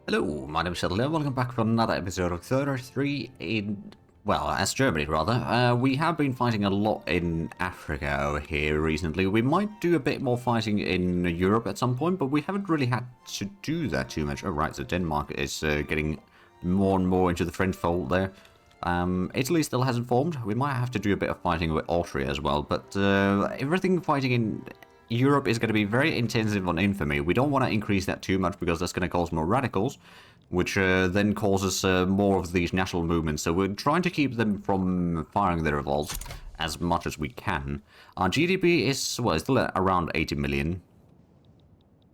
Hello, my name is Sheldon. Welcome back for another episode of 33 in, well, as Germany rather. We have been fighting a lot in Africa over here recently. We might do a bit more fighting in Europe at some point, but we haven't really had to do that too much. Oh, right, so Denmark is getting more and more into the French fold there. Italy still hasn't formed. We might have to do a bit of fighting with Austria as well, but everything fighting in Europe is going to be very intensive on infamy. We don't want to increase that too much because that's going to cause more radicals, which then causes more of these national movements. So we're trying to keep them from firing their revolts as much as we can. Our GDP is, well, it's still at around 80 million.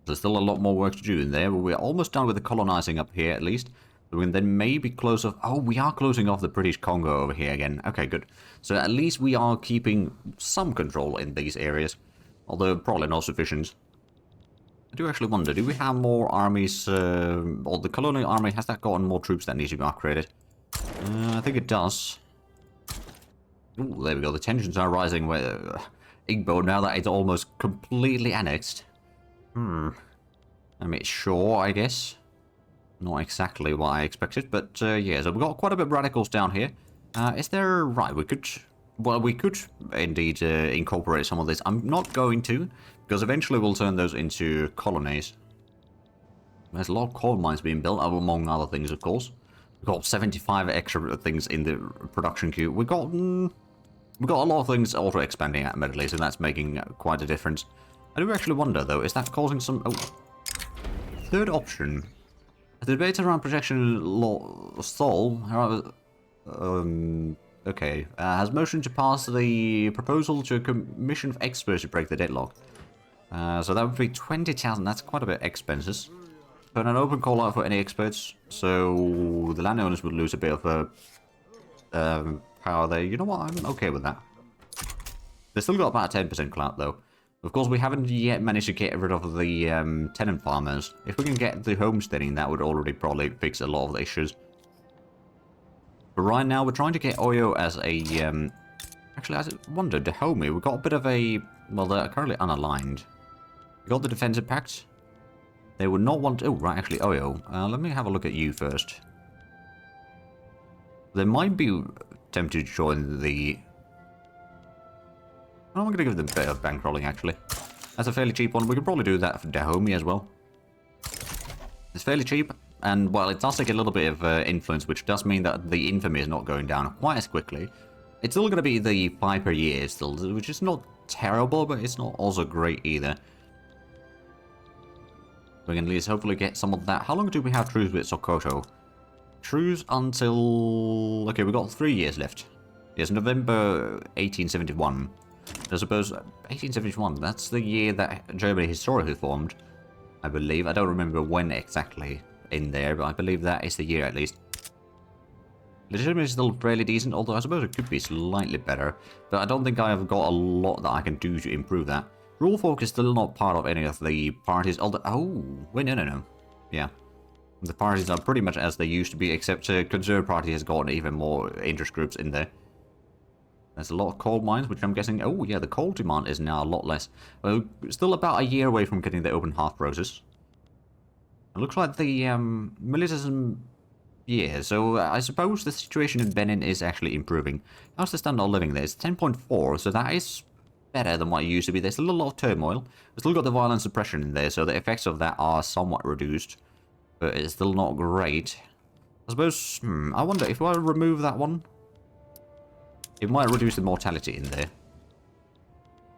There's still a lot more work to do in there, but we're almost done with the colonizing up here at least. We can then maybe close off... Oh, we are closing off the British Congo over here again. Okay, good. So at least we are keeping some control in these areas. Although probably not sufficient. I do actually wonder, do we have more armies, or the Colonial army, has that gotten more troops that need to be upgraded? I think it does. Ooh, there we go, the tensions are rising with Igbo now that it's almost completely annexed. I mean, sure, I guess. Not exactly what I expected, but yeah, so we've got quite a bit of radicals down here. Is there... Right, we could... Well, we could indeed incorporate some of this. I'm not going to, because eventually we'll turn those into colonies. There's a lot of coal mines being built, among other things, of course. We've got 75 extra things in the production queue. We've got a lot of things auto-expanding admittedly, so that's making quite a difference. I do actually wonder, though, is that causing some... Oh. Third option. The debate around protection law stall... Okay, has motion to pass the proposal to a commission of experts to break the deadlock. So that would be 20,000, that's quite a bit expenses. Put an open call out for any experts, so the landowners would lose a bit of power there. You know what, I'm okay with that. They still got about 10% clout though. Of course, we haven't yet managed to get rid of the tenant farmers. If we can get the homesteading, that would already probably fix a lot of the issues. But right now, we're trying to get Oyo as a... Actually, I wondered, Dahomey, we've got a bit of a... Well, they're currently unaligned. We got the defensive pact. They would not want... Oh, right, actually, Oyo. Let me have a look at you first. They might be tempted to join the... I'm going to give them a bit of bankrolling, actually. That's a fairly cheap one. We could probably do that for Dahomey as well. It's fairly cheap. And, well, it does take a little bit of influence, which does mean that the infamy is not going down quite as quickly. It's still going to be the 5 per year still, which is not terrible, but it's not also great either. We can at least hopefully get some of that. How long do we have truce with Sokoto? Truce until... Okay, we've got 3 years left. Yes, November 1871. I suppose 1871, that's the year that Germany historically formed, I believe. I don't remember when exactly in there, but I believe that is the year at least. Legitimacy is still fairly decent, although I suppose it could be slightly better. But I don't think I have got a lot that I can do to improve that. Rule folk is still not part of any of the parties, although... Oh, wait, no. Yeah. The parties are pretty much as they used to be, except Conservative Party has gotten even more interest groups in there. There's a lot of coal mines, which I'm guessing... Oh, yeah, the coal demand is now a lot less. Well, still about a year away from getting the open hearth process. It looks like the militism... Yeah, so I suppose the situation in Benin is actually improving. How's the standard of living there? It's 10.4, so that is better than what it used to be. There's still a lot of turmoil. We've still got the violent suppression in there, so the effects of that are somewhat reduced. But it's still not great. I suppose... I wonder, if I remove that one... It might reduce the mortality in there.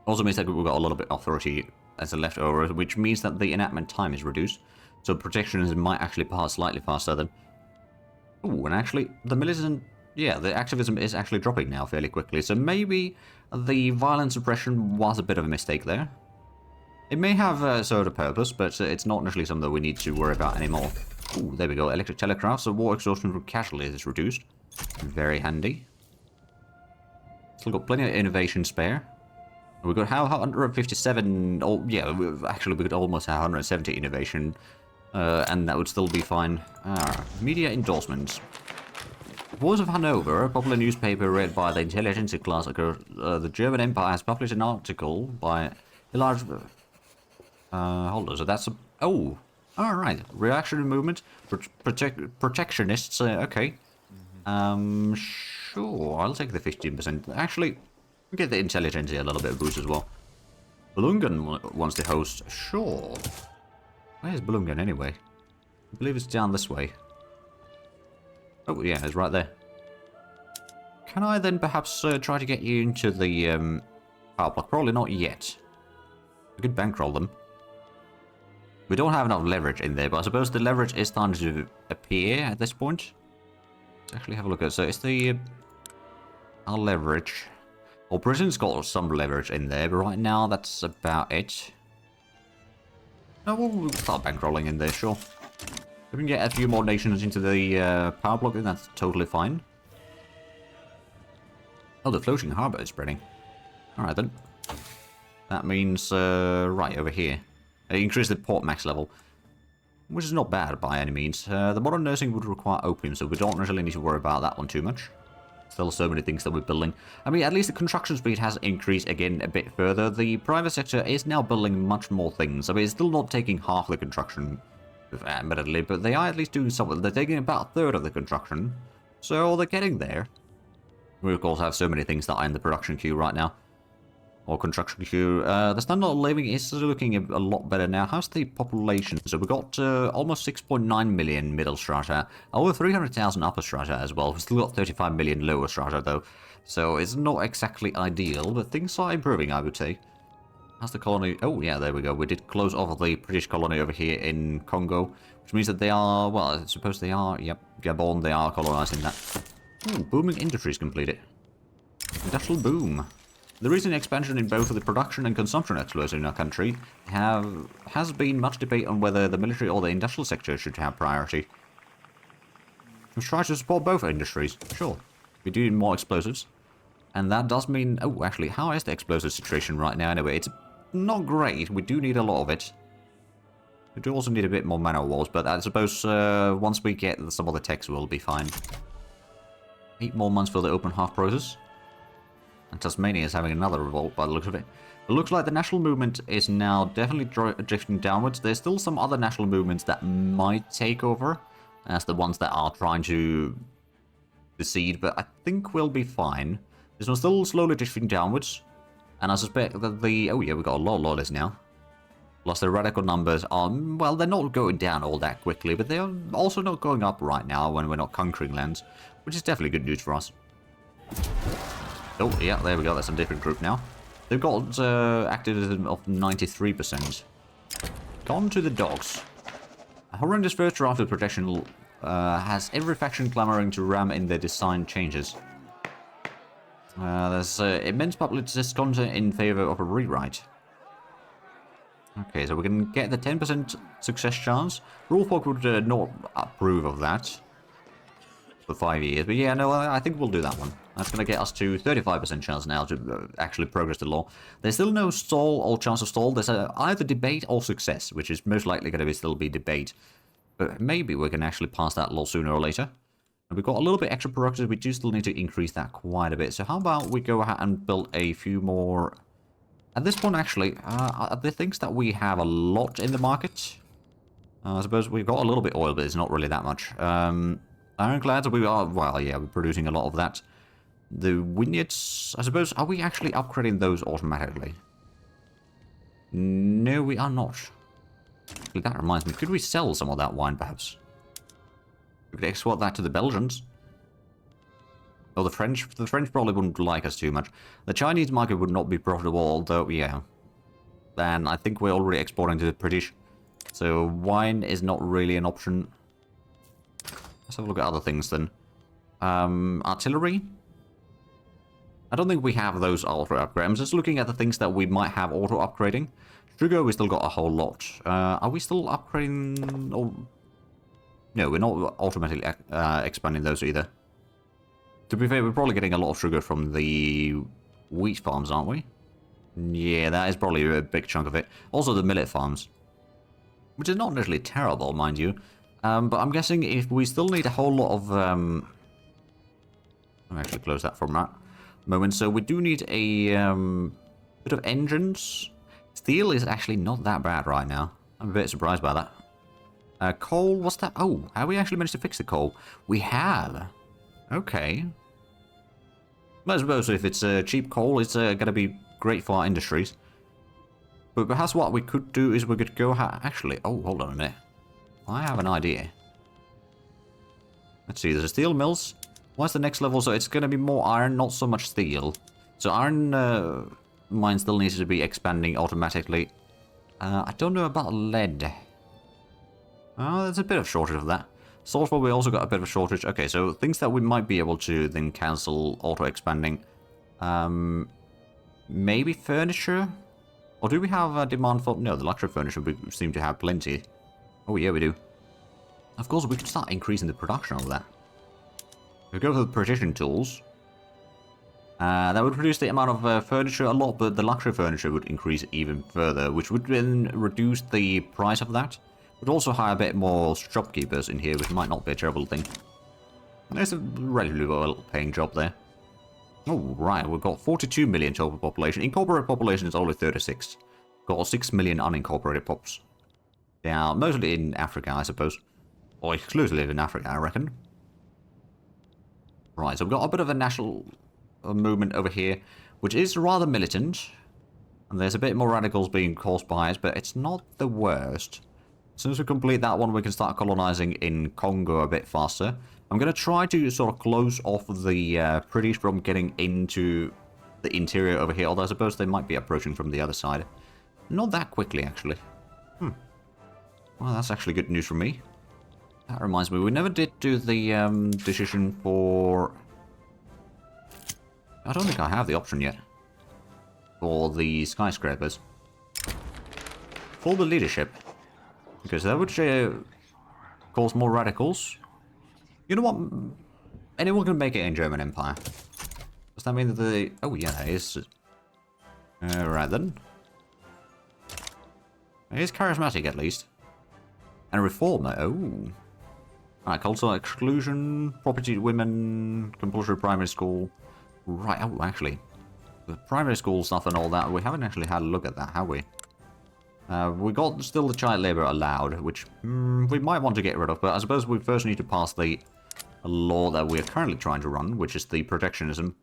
Also means that we've got a little bit of authority as a leftover, which means that the enactment time is reduced. So protectionism might actually pass slightly faster than... Ooh, and actually, the militant... Yeah, the activism is actually dropping now fairly quickly. So maybe the violent suppression was a bit of a mistake there. It may have served a purpose, but it's not necessarily something that we need to worry about anymore. Ooh, there we go. Electric telegraph, so war exhaustion from casualties is reduced. Very handy. Still got plenty of innovation spare. We've got 157... Oh, yeah, actually we could almost have 170 innovation. And that would still be fine. Media endorsements. Voice of Hanover, a popular newspaper read by the intelligentsia class across the German Empire, has published an article by a large... hold on, so that's a... Oh! Alright, reactionary movement, protectionists, okay. Sure, I'll take the 15%. Actually, we get the intelligence here a little bit of boost as well. Belungen wants to host, sure. Where's Belungen anyway? I believe it's down this way. Oh yeah, it's right there. Can I then perhaps try to get you into the power block? Probably not yet. We could bankroll them. We don't have enough leverage in there, but I suppose the leverage is starting to appear at this point. Let's actually have a look at it. So it's the our leverage. Well, Britain's got some leverage in there, but right now that's about it. No, we'll start bankrolling in there, sure. If we can get a few more nations into the power block, then that's totally fine. Oh, the floating harbour is spreading. Alright then. That means, right over here. Increase the port max level. Which is not bad by any means. The modern nursing would require opium, so we don't really need to worry about that one too much. Still so many things that we're building. I mean, at least the construction speed has increased again a bit further. The private sector is now building much more things. I mean, it's still not taking half the construction, admittedly, but they are at least doing something. They're taking about a third of the construction. So they're getting there. We, of course, have so many things that are in the production queue right now. Or construction queue. The standard of living is looking a lot better now. How's the population? So we got almost 6.9 million middle strata, over 300,000 upper strata as well. We've still got 35 million lower strata though, so it's not exactly ideal, but things are improving, I would say. How's the colony? Oh yeah, there we go. We did close off the British colony over here in Congo, which means that they are, well, I suppose they are, yep, Gabon, they are colonizing that. Ooh, booming industries completed. Industrial boom. The recent expansion in both the production and consumption explosion in our country has been much debate on whether the military or the industrial sector should have priority. We try to support both industries, sure. We do need more explosives. And that does mean... Oh, actually, how is the explosive situation right now anyway? It's not great. We do need a lot of it. We do also need a bit more manor walls, but I suppose once we get some of the techs, we'll be fine. 8 more months for the open heart process. And Tasmania is having another revolt by the looks of it. It looks like the national movement is now definitely drifting downwards. There's still some other national movements that might take over as the ones that are trying to secede, but I think we'll be fine. This one's still slowly drifting downwards, and I suspect that the... Oh yeah, we've got a lot of loyalists now. Plus the radical numbers are... Well, they're not going down all that quickly, but they're also not going up right now when we're not conquering lands, which is definitely good news for us. Oh, yeah, there we go. That's a different group now. They've got activism of 93%. Gone to the dogs. A horrendous first draft of protection has every faction clamoring to ram in their design changes. There's immense public discontent in favor of a rewrite. Okay, so we can get the 10% success chance. Rulfolk would not approve of that for 5 years, but yeah, no, I think we'll do that one. That's going to get us to 35% chance now to actually progress the law. There's still no stall or chance of stall. There's either debate or success, which is most likely going to still be debate. But maybe we can actually pass that law sooner or later. And we've got a little bit extra prerogatives. We do still need to increase that quite a bit. So how about we go ahead and build a few more... At this point, actually, the things that we have a lot in the market. I suppose we've got a little bit oil, but it's not really that much. Ironclads, we are... Well, yeah, we're producing a lot of that. The vineyards, I suppose, are we actually upgrading those automatically? No, we are not. Actually, that reminds me, could we sell some of that wine, perhaps? We could export that to the Belgians. Oh, the French probably wouldn't like us too much. The Chinese market would not be profitable, although, yeah. And I think we're already exporting to the British. So wine is not really an option. Let's have a look at other things then. Artillery? I don't think we have those auto upgrades. I'm just looking at the things that we might have auto upgrading. Sugar, we still got a whole lot. Are we still upgrading? Or... No, we're not automatically expanding those either. To be fair, we're probably getting a lot of sugar from the wheat farms, aren't we? Yeah, that is probably a big chunk of it. Also the millet farms. Which is not necessarily terrible, mind you. But I'm guessing if we still need a whole lot of... I'll actually close that for that moment. So we do need a bit of engines. Steel is actually not that bad right now. I'm a bit surprised by that. Coal, what's that? Oh, have we actually managed to fix the coal? We have. Okay. I suppose if it's cheap coal, it's going to be great for our industries. But perhaps what we could do is we could go... Actually, oh, hold on a minute. I have an idea. Let's see, there's a steel mills. What's the next level? So it's going to be more iron, not so much steel. So iron mine still needs to be expanding automatically. I don't know about lead. Oh, there's a bit of shortage of that. Sulfur, we also got a bit of a shortage. Okay, so things that we might be able to then cancel auto-expanding. Maybe furniture? Or do we have a demand for... No, the luxury furniture we seem to have plenty. Oh yeah, we do. Of course, we could start increasing the production of that. We go for the precision tools. That would reduce the amount of furniture a lot, but the luxury furniture would increase even further, which would then reduce the price of that. Would also hire a bit more shopkeepers in here, which might not be a terrible thing. There's a relatively well-paying job there. Oh, right, we've got 42 million total population. Incorporated population is only 36. Got 6 million unincorporated pops. They are mostly in Africa, I suppose. Or exclusively in Africa, I reckon. Right, so we've got a bit of a national movement over here, which is rather militant. And there's a bit more radicals being caused by it, but it's not the worst. As soon as we complete that one, we can start colonizing in Congo a bit faster. I'm going to try to sort of close off the British from getting into the interior over here, although I suppose they might be approaching from the other side. Not that quickly, actually. Well, that's actually good news for me. That reminds me, we never did do the decision for... I don't think I have the option yet. For the skyscrapers. For the leadership. Because that would cause more radicals. You know what? Anyone can make it in German Empire. Does that mean that the... Oh, yeah, that is... right then. He is charismatic, at least. And a reformer. Oh. Alright, cultural exclusion, property to women, compulsory primary school. Right, oh, actually. The primary school stuff and all that, we haven't actually had a look at that, have we? We got still the child labour allowed, which we might want to get rid of, but I suppose we first need to pass the law that we're currently trying to run, which is the protectionism.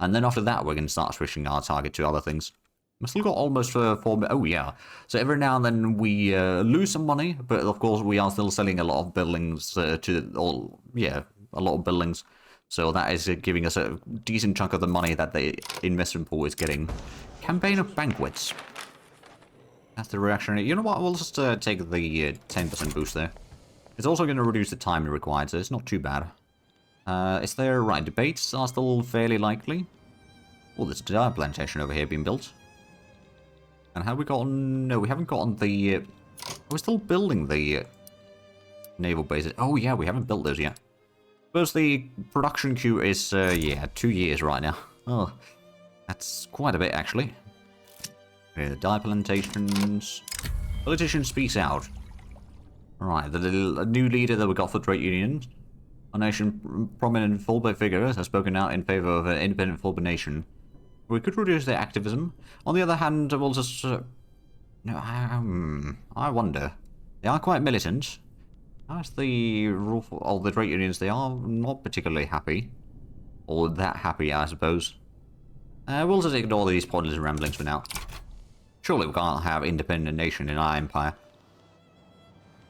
And then after that, we can start switching our target to other things. We've still got almost 4... Oh, yeah. So every now and then we lose some money, but of course we are still selling a lot of buildings yeah, a lot of buildings. So that is giving us a decent chunk of the money that the investment pool is getting. Campaign of banquets. That's the reactionary. You know what? We'll just take the 10% boost there. It's also going to reduce the time required, so it's not too bad. Is there... Right, debates are still fairly likely. Oh, there's a tire plantation over here being built. And have we gotten... No, we haven't gotten the... We're still building the naval bases. Oh, yeah, we haven't built those yet. Suppose the production queue is, yeah, 2 years right now. Oh, that's quite a bit, actually. Okay, the dye plantations. Politician speaks out. Right, the little new leader that we got for trade unions. Our nation prominent Fulbe figures has spoken out in favor of an independent Fulbe nation. We could reduce their activism. On the other hand, we'll just... no, I wonder. They are quite militant. As the rule for all the trade unions, they are not particularly happy. Or that happy, I suppose. We'll just ignore these pointless ramblings for now. Surely we can't have independent nation in our empire.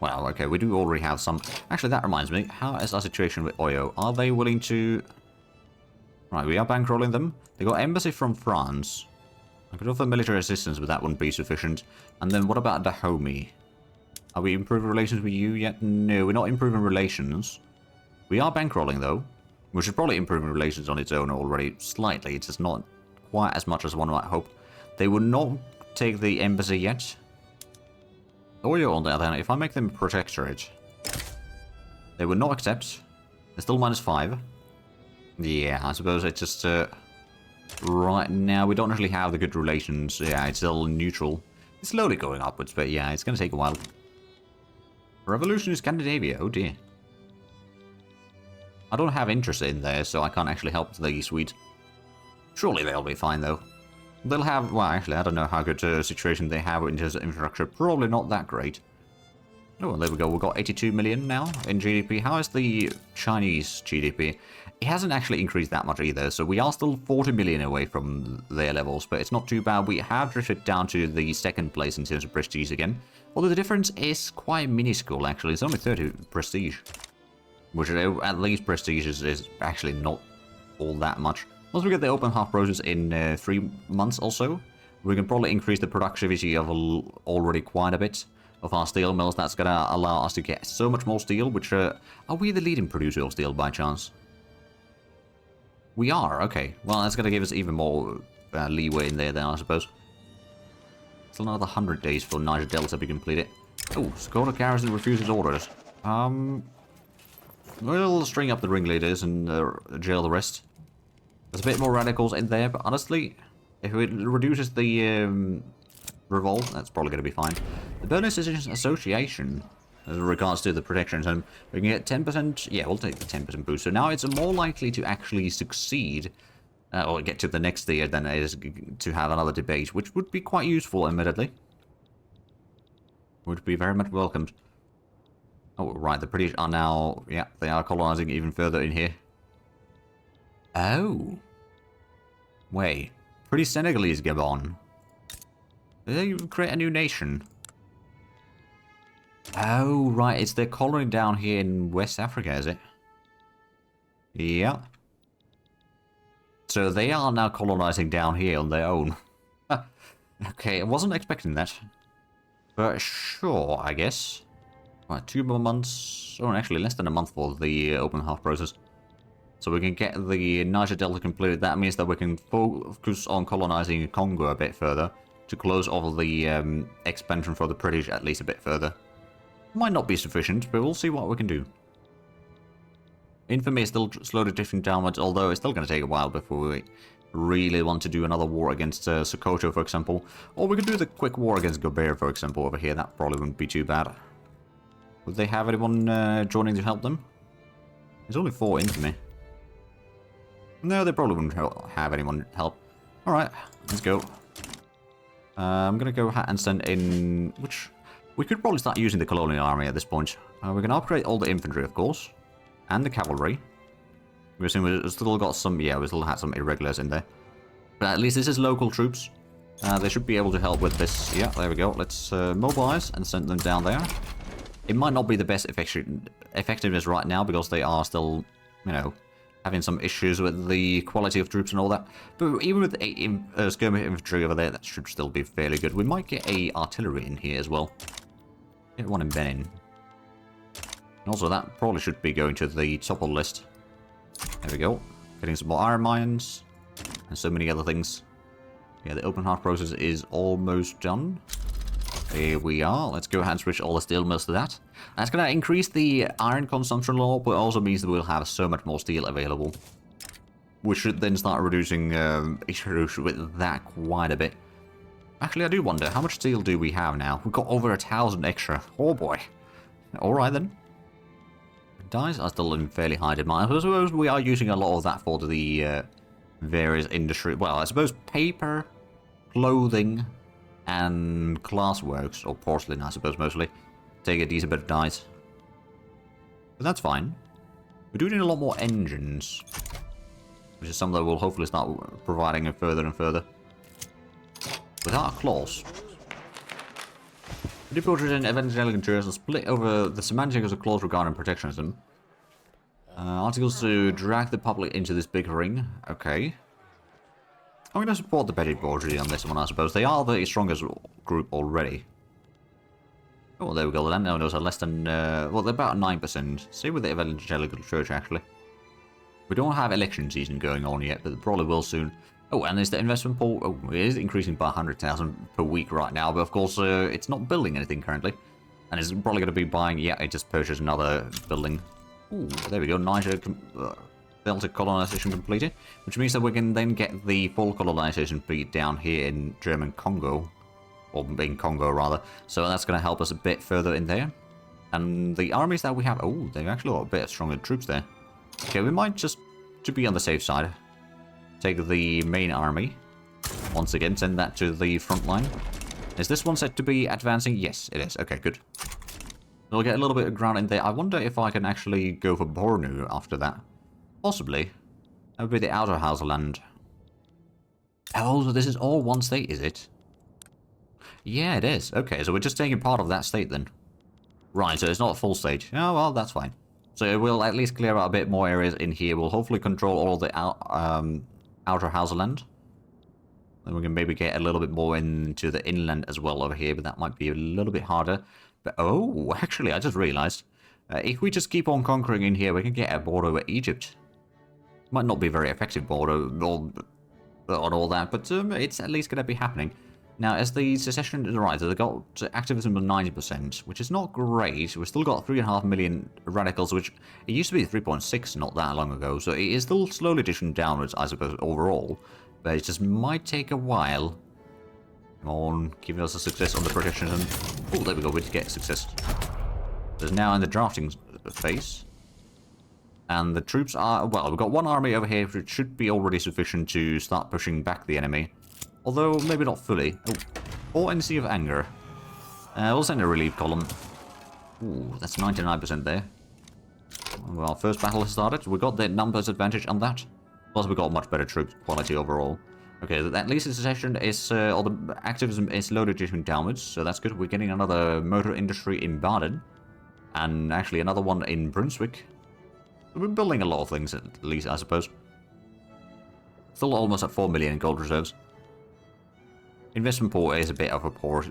Well, okay, we do already have some... Actually, that reminds me. How is our situation with Oyo? Are they willing to... Right, we are bankrolling them. They got embassy from France. I could offer military assistance, but that wouldn't be sufficient. And then what about Dahomey? Are we improving relations with you yet? No, we're not improving relations. We are bankrolling, though. Which is probably improving relations on its own already slightly. It's just not quite as much as one might hope. They would not take the embassy yet. Oyo, on the other hand, if I make them a protectorate, they would not accept. They're still -5. Yeah, I suppose it's just... right now, we don't actually have the good relations. Yeah, it's still neutral. It's slowly going upwards, but yeah, it's going to take a while. Revolution in Scandinavia, oh dear. I don't have interest in there, so I can't actually help the Swedes. Surely they'll be fine, though. They'll have... Well, actually, I don't know how good a situation they have in terms of infrastructure. Probably not that great. Oh, there we go. We've got 82 million now in GDP. How is the Chinese GDP? It hasn't actually increased that much either, so we are still 40 million away from their levels, but it's not too bad. We have drifted down to the second place in terms of prestige again. Although the difference is quite minuscule, actually. It's only 30 prestige. Which, at least prestige is actually not all that much. Once we get the open half process in 3 months or so, we can probably increase the productivity of already quite a bit of our steel mills. That's going to allow us to get so much more steel, which... are we the leading producer of steel by chance? We are, okay. Well, that's going to give us even more leeway in there then, I suppose. Still another 100 days for Niger Delta to be completed. Oh, Skoda Garrison refuses orders. We'll string up the ringleaders and jail the rest. There's a bit more radicals in there, but honestly, if it reduces the revolt, that's probably going to be fine. The bonus is association, as regards to the protections, and we can get 10%, yeah, we'll take the 10% boost. So now it's more likely to actually succeed, or get to the next tier than it is to have another debate, which would be quite useful, admittedly. Would be very much welcomed. Oh, right, the British are now, yeah, they are colonizing even further in here. Oh. Wait. Pretty Senegalese, Gabon. Did they create a new nation? Oh, right, it's their colony down here in West Africa, is it? Yeah. So they are now colonizing down here on their own. Okay, I wasn't expecting that. But sure, I guess. Right, 2 more months. Oh, actually, less than a month for the open half process. So we can get the Niger Delta completed. That means that we can focus on colonizing Congo a bit further to close off the expansion for the British at least a bit further. Might not be sufficient, but we'll see what we can do. Infamy is still slowly drifting downwards, although it's still going to take a while before we really want to do another war against Sokoto, for example. Or we could do the quick war against Gobert, for example, over here. That probably wouldn't be too bad. Would they have anyone joining to help them? There's only 4 infamy. No, they probably wouldn't have anyone help. Alright, let's go. I'm going to go and send in... which... we could probably start using the Colonial Army at this point. We can upgrade all the infantry, of course. And the cavalry. We've still got some... yeah, we still had some irregulars in there. But at least this is local troops. They should be able to help with this. Yeah, there we go. Let's mobilize and send them down there. It might not be the best effectiveness right now because they are still, you know, having some issues with the quality of troops and all that. But even with skirmish infantry over there, that should still be fairly good. We might get a artillery in here as well. Get one in Benin. And also, that probably should be going to the top of the list. There we go. Getting some more iron mines. And so many other things. Yeah, the open heart process is almost done. Here we are. Let's go ahead and switch all the steel mills to that. That's going to increase the iron consumption a lot, but also means that we'll have so much more steel available. We should then start reducing issues with that quite a bit. Actually, I do wonder, how much steel do we have now? We've got over 1,000 extra. Oh boy. Alright then. Dyes are still in fairly high demand. I suppose we are using a lot of that for the various industry. Well, I suppose paper, clothing, and glassworks, or porcelain, I suppose, mostly, take a decent bit of dyes. But that's fine. We do need a lot more engines, which is something that we'll hopefully start providing further and further. With our claws. The deporters and evangelical churches are split over the semantics of clause regarding protectionism. Articles to drag the public into this big ring. Okay. I'm going to support the petty bourgeoisie on this one, I suppose. They are the strongest group already. Oh, there we go. The landowners are less than... well, they're about 9%. Same with the evangelical church, actually. We don't have election season going on yet, but probably will soon. Oh, and there's the investment pool. Oh, it is increasing by 100,000 per week right now, but of course, it's not building anything currently. And it's probably going to be buying... yeah, it just purchased another building. Ooh, there we go. Niger... Delta colonization completed, which means that we can then get the full colonization beat down here in German Congo, or in Congo rather. So that's going to help us a bit further in there. And the armies that we have, oh, they've actually got a bit stronger troops there. Okay, we might just, to be on the safe side, take the main army. Once again, send that to the front line. Is this one set to be advancing? Yes, it is. Okay, good. We'll get a little bit of ground in there. I wonder if I can actually go for Bornu after that. Possibly. That would be the outer Hauserland. Oh, so this is all one state, is it? Yeah, it is. Okay, so we're just taking part of that state then. Right, so it's not a full state. Oh, well, that's fine. So we'll at least clear out a bit more areas in here. We'll hopefully control all the outer Hauserland. Then we can maybe get a little bit more into the inland as well over here, but that might be a little bit harder. But, oh, actually, I just realized. If we just keep on conquering in here, we can get a border with Egypt. Might not be very effective border on all that, but it's at least going to be happening. Now, as the secession is right, they've got activism of 90%, which is not great. We've still got 3.5 million radicals, which it used to be 3.6 not that long ago, so it is still slowly dishing downwards, I suppose, overall. But it just might take a while. Come on, giving us a success on the protection. And oh, there we go, we did get success. There's now in the drafting phase. And the troops are, well, we've got one army over here, which should be already sufficient to start pushing back the enemy. Although, maybe not fully. Oh, or in the Sea of Anger. We'll send a relief column. Ooh, that's 99% there. Well, first battle has started. We got the numbers advantage on that. Plus, we got much better troop quality overall. Okay, at least the secession is, or the activism is slowly drifting downwards, so that's good. We're getting another motor industry in Baden. And actually another one in Brunswick. We're building a lot of things, at least, I suppose. Still almost at 4 million gold reserves. Investment pool is a bit of a poor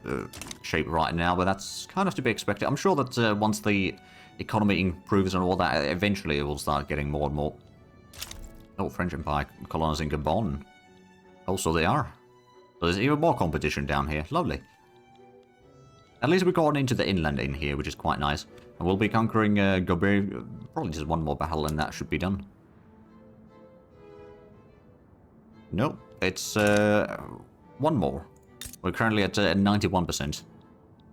shape right now, but that's kind of to be expected. I'm sure that once the economy improves and all that, eventually it will start getting more and more. Oh, French Empire colonizing Gabon. Also they are. So there's even more competition down here. Lovely. At least we've gotten into the inland in here, which is quite nice. And we'll be conquering Gobert. Probably just one more battle and that should be done. Nope, it's one more. We're currently at 91%.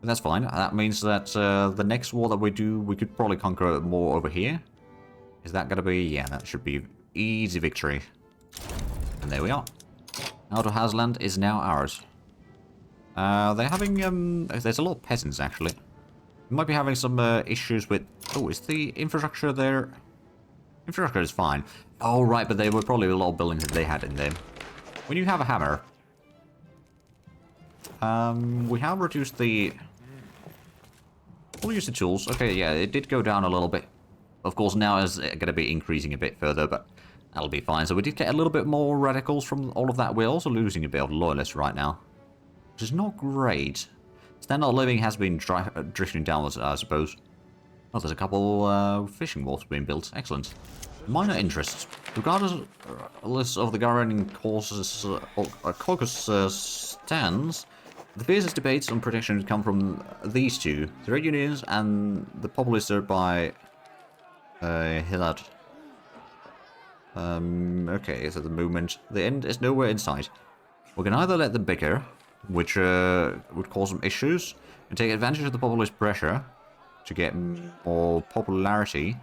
But that's fine. That means that the next war that we do, we could probably conquer more over here. Is that going to be... Yeah, that should be easy victory. And there we are. Outer Hauserland is now ours. They're having... there's a lot of peasants, actually. We might be having some issues with... Oh, is the infrastructure there? Infrastructure is fine. Oh, right, but there were probably a lot of buildings that they had in there. When you have a hammer... we have reduced the... We'll use the tools. Okay, yeah, it did go down a little bit. Of course, now it's going to be increasing a bit further, but that'll be fine. So we did get a little bit more radicals from all of that. We're also losing a bit of loyalists right now, which is not great. Standard of living has been drifting downwards, I suppose. Oh, there's a couple fishing wharfs being built. Excellent. Minor interests. Regardless of the governing causes caucus stands, the fiercest debates on protection come from these two, the trade unions and the populace served by Hillard. Okay, so the movement, the end is nowhere in sight. We can either let them bicker, which would cause some issues, and take advantage of the populist pressure to get more popularity,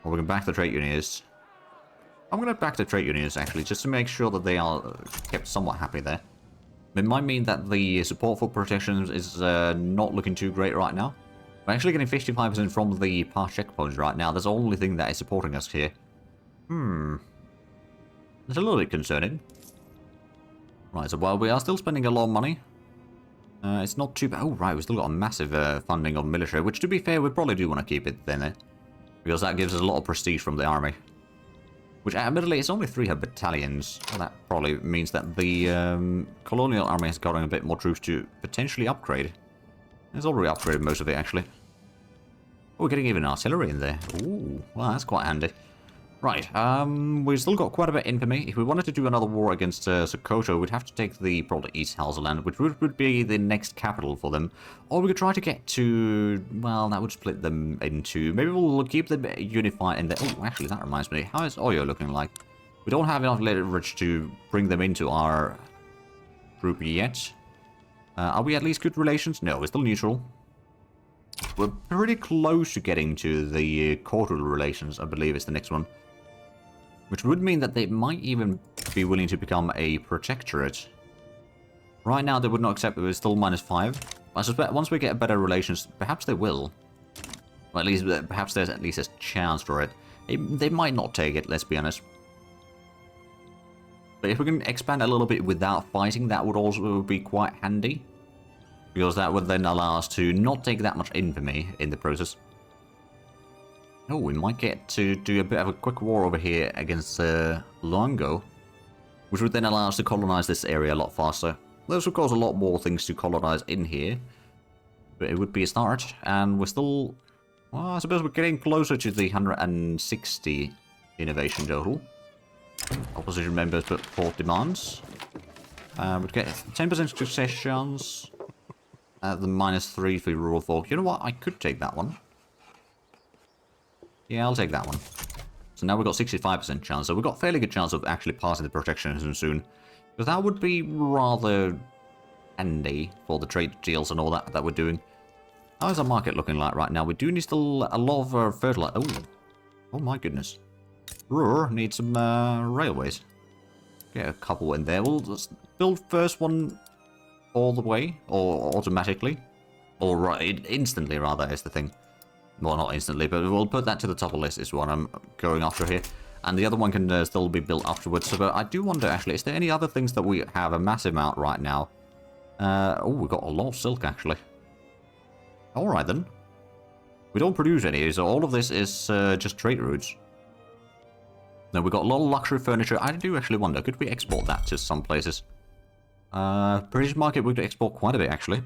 or we can back the trade unionists. I'm going to back the trade unionists, actually, just to make sure that they are kept somewhat happy there. It might mean that the support for protections is not looking too great right now. We're actually getting 55% from the past checkpoints right now. That's the only thing that is supporting us here. It's a little bit concerning. Right, so while we are still spending a lot of money, it's not too bad. Oh, right, we've still got a massive funding on military, which, to be fair, we probably do want to keep it then, because that gives us a lot of prestige from the army. Which, admittedly, it's only 300 battalions. Well, that probably means that the Colonial army has gotten a bit more troops to potentially upgrade. It's already upgraded most of it, actually. Oh, we're getting even artillery in there. Ooh, well, that's quite handy. Right, we've still got quite a bit of infamy. If we wanted to do another war against Sokoto, we'd have to take the probably East Hauserland, which would be the next capital for them. Or we could try to get to... Well, that would split them into... Maybe we'll keep them unified in there. Oh, actually, that reminds me. How is Oyo looking like? We don't have enough leverage to bring them into our group yet. Are we at least good relations? No, we're still neutral. We're pretty close to getting to the cordial relations, I believe is the next one. Which would mean that they might even be willing to become a protectorate. Right now, they would not accept it. We're still -5. I suspect once we get better relations, perhaps they will. Well, at least, perhaps there's at least a chance for it. They might not take it, let's be honest. But if we can expand a little bit without fighting, that would also be quite handy. Because that would then allow us to not take that much infamy in the process. Oh, we might get to do a bit of a quick war over here against Longo. Which would then allow us to colonize this area a lot faster. There's of course a lot more things to colonize in here. But it would be a start. And we're still... Well, I suppose we're getting closer to the 160 innovation total. Opposition members put forth demands. We'd get 10% success chance. The -3 for rural folk. You know what? I could take that one. Yeah, I'll take that one. So now we've got 65% chance. So we've got a fairly good chance of actually passing the protectionism soon. Because that would be rather handy for the trade deals and all that we're doing. How is our market looking like right now? We do need still a lot of fertilizer. Oh my goodness. Ruhr needs some railways. Get a couple in there. We'll just build first one all the way, or automatically. Or right, instantly rather is the thing. Well, not instantly, but we'll put that to the top of the list is what I'm going after here. And the other one can still be built afterwards. So, but I do wonder actually, is there any other things that we have a massive amount right now? Oh, we've got a lot of silk actually. Alright then. We don't produce any, so all of this is just trade routes. Now we've got a lot of luxury furniture. I do actually wonder, could we export that to some places? British market, we could export quite a bit actually.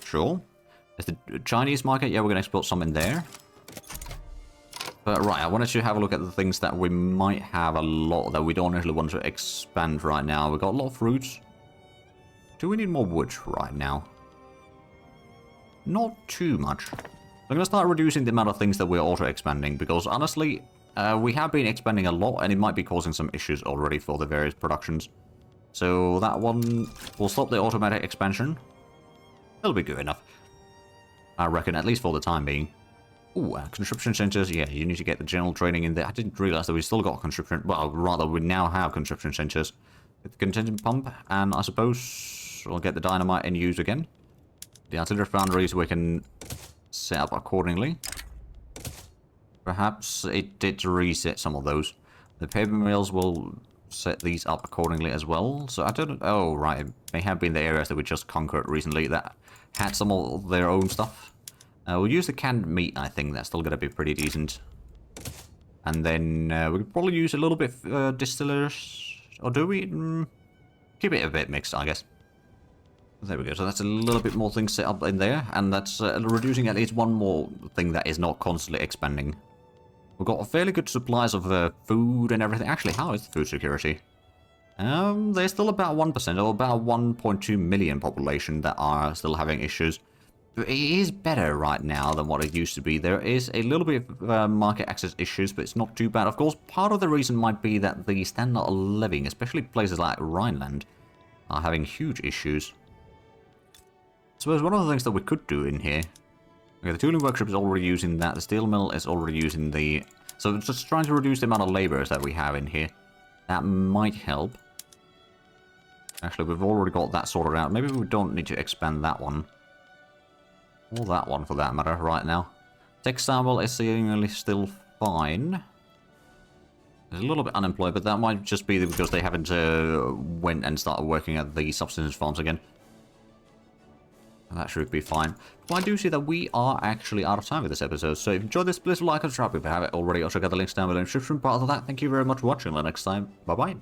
Sure. There's the Chinese market, yeah, we're going to export some in there. But right, I wanted to have a look at the things that we might have a lot that we don't actually want to expand right now. We've got a lot of fruits. Do we need more wood right now? Not too much. I'm going to start reducing the amount of things that we're auto-expanding, because honestly, we have been expanding a lot, and it might be causing some issues already for the various productions. So that one will stop the automatic expansion. It'll be good enough. I reckon, at least for the time being. Ooh, conscription centers, yeah, you need to get the general training in there. I didn't realize that we still got conscription, well, rather, we now have conscription centers. Get the contingent pump, and I suppose we'll get the dynamite in use again. The artillery foundries we can set up accordingly. Perhaps it did reset some of those. The paper mills will set these up accordingly as well. So I don't... Oh, right. It may have been the areas that we just conquered recently that had some of their own stuff. We'll use the canned meat, I think. That's still going to be pretty decent. And then we could probably use a little bit distillers. Or do we? Keep it a bit mixed, I guess. There we go. So that's a little bit more things set up in there. And that's reducing at least one more thing that is not constantly expanding. We've got a fairly good supplies of food and everything. Actually, how is the food security? There's still about 1% or about 1.2 million population that are still having issues. It is better right now than what it used to be. There is a little bit of market access issues, but it's not too bad. Of course, part of the reason might be that the standard of living, especially places like Rhineland, are having huge issues. I suppose one of the things that we could do in here... Okay, the tooling workshop is already using that. The steel mill is already using the... So it's just trying to reduce the amount of laborers that we have in here. That might help. Actually, we've already got that sorted out. Maybe we don't need to expand that one. Or that one, for that matter, right now. Textile is seemingly still fine. There's a little bit unemployed, but that might just be because they haven't went and started working at the subsistence farms again. That should be fine. But I do see that we are actually out of time with this episode, so if you enjoyed this, please like and subscribe if you haven't already. I'll check out the links down below in the description. But other than that, thank you very much for watching. Until next time, bye-bye.